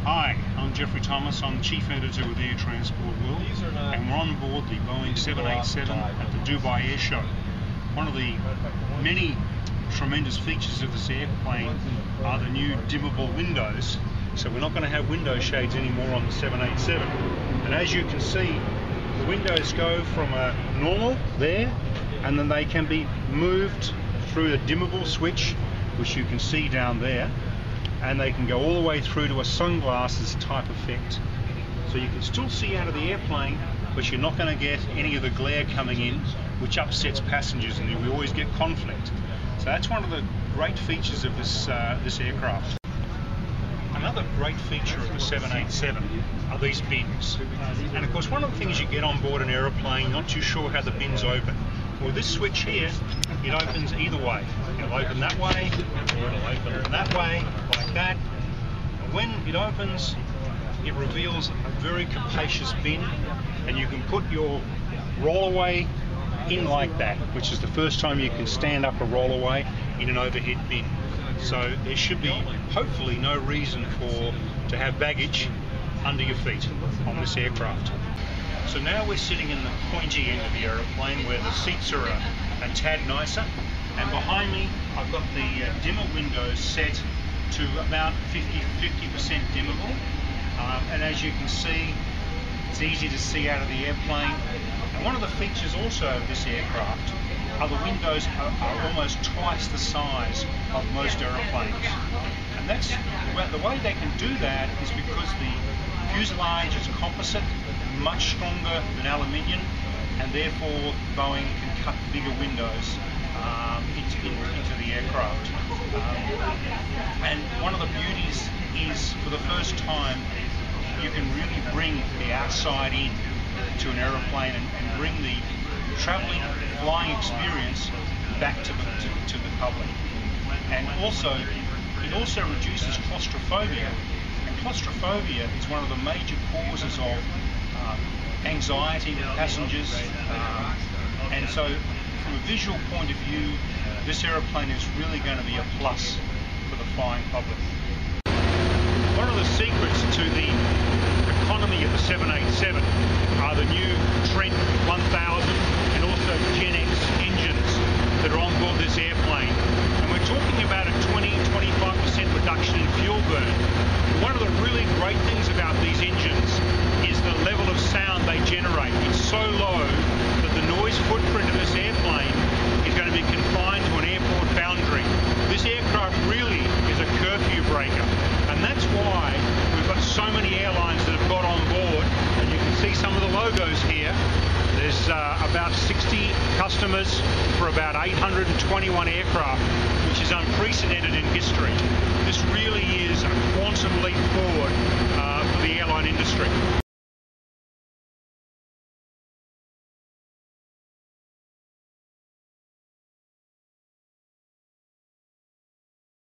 Hi, I'm Geoffrey Thomas. I'm the Chief Editor with Air Transport World, and we're on board the Boeing 787 at the Dubai Airshow. One of the many tremendous features of this airplane are the new dimmable windows. So we're not going to have window shades anymore on the 787. And as you can see, the windows go from a normal there, and then they can be moved through the dimmable switch, which you can see down there, and they can go all the way through to a sunglasses type effect. So you can still see out of the airplane, but you're not going to get any of the glare coming in, which upsets passengers, and we always get conflict. So that's one of the great features of this aircraft. Another great feature of the 787 are these bins. And of course, one of the things you get on board an aeroplane, not too sure how the bins open. Well, this switch here, it opens either way. It'll open that way, or it'll open that way, like that. And when it opens, it reveals a very capacious bin, and you can put your rollaway in like that, which is the first time you can stand up a rollaway in an overhead bin. So there should be hopefully no reason to have baggage under your feet on this aircraft. So now we're sitting in the pointy end of the aeroplane where the seats are a tad nicer, and behind me I've got the dimmer windows set to about 50% dimmable, and as you can see, it's easy to see out of the airplane. And one of the features also of this aircraft are the windows are almost twice the size of most aeroplanes, and that's the way they can do that is because the fuselage is composite, much stronger than aluminium, and therefore Boeing can cut bigger windows into the aircraft. And one of the beauties is, for the first time, you can really bring the outside in to an aeroplane and bring the travelling, flying experience back to the public. And also, it also reduces claustrophobia. And claustrophobia is one of the major causes of anxiety with passengers. And so, from a visual point of view, this aeroplane is really going to be a plus for the flying public. One of the secrets to the economy of the 787 are the new Trent 1000 and also Gen X engines that are on board this airplane. And we're talking about a 20-25% reduction in fuel burn. One of the really great things about these engines is the level of sound they generate. It's so low that the noise footprint of this airplane is going to be confined to an airport boundary. This aircraft really is a curfew breaker, and that's why we've got so many airlines that have got on board, and you can see some of the logos here. There's about 60 customers for about 821 aircraft, which is unprecedented in history. This really is a quantum leap forward for the airline industry.